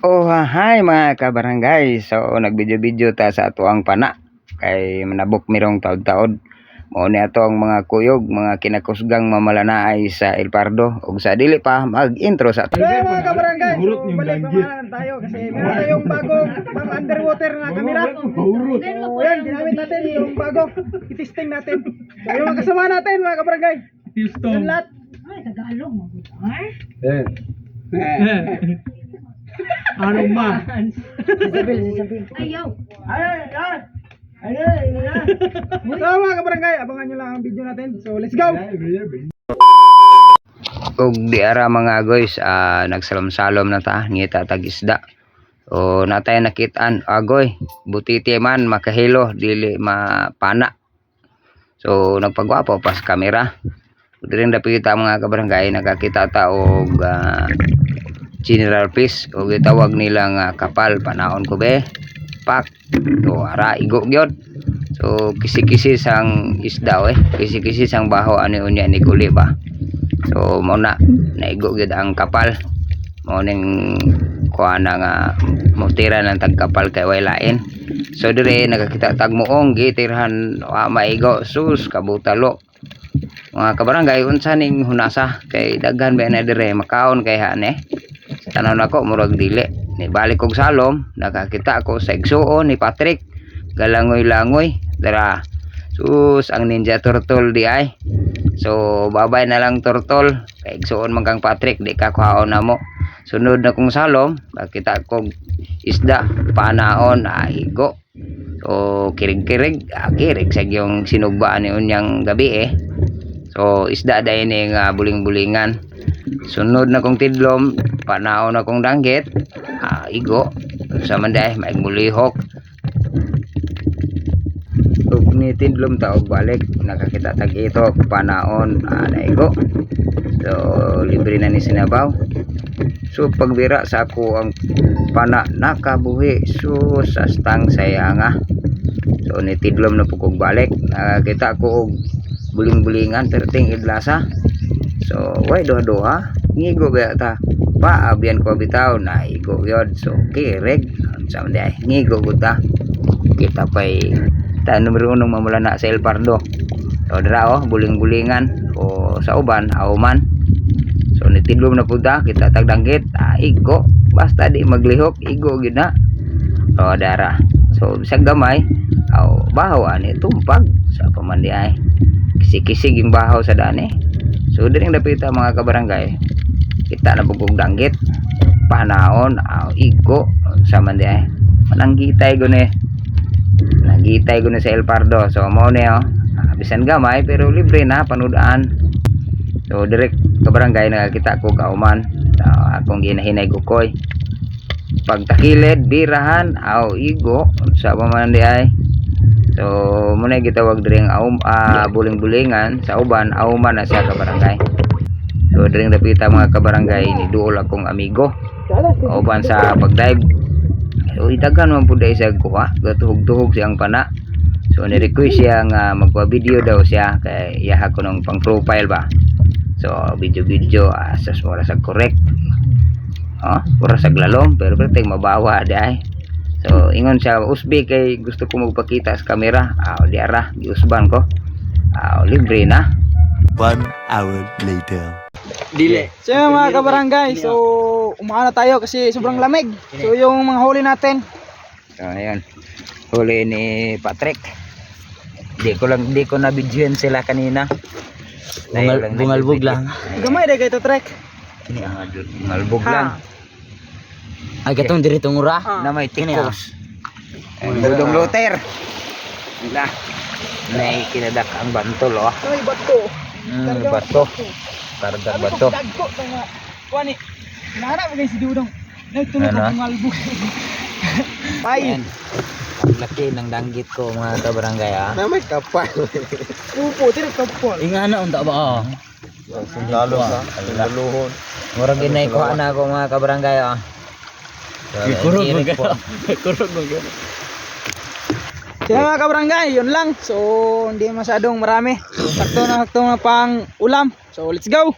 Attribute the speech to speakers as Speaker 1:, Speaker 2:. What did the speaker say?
Speaker 1: Oh, hi mga kabarangay. So, nagbidyo-bidyo ta sa ato ang pana. Kay manabok mirong taod-taod. Mao ni ato ang mga kuyog, mga kinakusgang mamalanaay sa El Pardo. Ug sa dili pa mag-intro sa ato.
Speaker 2: Hey mga kabarangay, so balik pamahalan tayo kasi meron tayong bagong pang underwater na kamera. So yan, ginamit natin yung bago, itesting natin. So yung mga kasama natin mga kabarangay. Yung lahat.
Speaker 3: Ay, Tagalog mo. Ay?
Speaker 2: Anong ma?
Speaker 3: Sabil. Ayaw.
Speaker 2: So mga kabarangay, abangan nyo lang ang video natin. So let's go!
Speaker 1: Ug di ara mga guys, nagsalom-salom na ta, ngita tag isda. O natay nakitaan agoy, butiti man makahilo dili mapana. So nagpagwapo pas kamera. Diri dapita mga kabarangay, nakakita ta og general fish o gitawag nila nga kapal panahon ko be pak to ara igo gyud. So kisi-kisi sang isda kisi-kisi sang baho ani unya ni kuli ba. So mo na naigo gyud ang kapal mo ning kuana nga mutira ng tagkapal kay way lain. So dire nakakita tagmuong gitirhan maigo sus kabutalo. Mga kabarangay unsa ning hunasa kay daghan ba na dire makaon kay hane. Tanaw nako murag dili ni balik kog salom nakakita ko sa igsuon ni Patrick galangoy-langoy dara sus ang ninja turtle di ay. So babay na lang turtle kay igsuon man kang Patrick di ka kuhaon namo. Sunod na kong salom nakita kog isda panaon igo. So kirig-kirig kirig sa yung sinugbaan ni unyang gabi So isda dayon nga buling-bulingan. Sunod na kong tidlom panaon na kong danggit igo sa manday maigmulihok ug ni tidlom ta og balik nakakita tag ito panaon naigo. So libre na ni sinabaw. So pagbira sa ako ang pana nakabuhi sus astang sayanga. So ni tidlom na pugog balik nakakita ko og buling-bulingan perting idlasa. So way doha-doha ngigo ba ta pa abian ko bitaw na igo yod. So kirig sa manday ngigo gud ta kita pay ta numero 1 mamula na sa El Pardo. So dira buling-bulingan o sa uban auman. So nitidlom na pud ta kita tagdanggit igo basta di maglihok igo gyud na. So dara so bisag gamay bahaw ani tumpag sa pamandiay kisig-kisig yung bahaw sa dani. So diring dapita mga kabarangay kita na bugog danggit panaon igo sa mandiay mananggitay guni nagitay guni sa El Pardo. So mo ni bisan gamay pero libre na panudaan. So direct kabarangay nakakita ko kauman akong ginahinay gukoy pagtakilid birahan igo sa pamandiay. So muna gitawag diring buling-bulingan sa uban auman na siya kabarangay. So diring dapita mga kabarangay ni duol akong amigo uban sa pagdive. So itagan man pud siya kuha gatuhog-tuhog siyang pana. So ni-request siya nga magpa-video daw siya kay iyaha ko ng pang profile ba. So video-video asas mura sa correct. Pura sa glalom pero perting mabawa day. So ingon siya usbi kay gusto ko magpakita sa kamera. Diara giusban ko. Libre na.
Speaker 4: 1 hour later.
Speaker 1: Dili.
Speaker 2: So yung mga kabarangay, so umaga na tayo kasi sobrang lamig. So yung mga huli natin.
Speaker 1: So ayun. Huli ni Patrick. Di ko na bidyohan sila kanina. Bungalbog lang.
Speaker 2: Gamay day kay to trek.
Speaker 1: Bungalbog lang. Ay katong diri tungura na may tikos. Dudong luter. Wala. Nay kinadak ang bantol
Speaker 2: Ay bato.
Speaker 1: Bato. Karga bato.
Speaker 2: Dagko tanga. Wani. Nara mo si Dudong. Nagtulog ang albog. Ay.
Speaker 1: Ang laki ng danggit ko mga kabarangay
Speaker 2: Na may kapal. Upo, tira kapal.
Speaker 1: Inga na unta ba
Speaker 4: Sundalo sa laluhon.
Speaker 1: Murag ginay ko ana ko mga kabarangay
Speaker 4: Kurog mo.
Speaker 2: So mga kabarangay, yun lang. So hindi masyadong marami. So sakto na pang ulam. So let's go.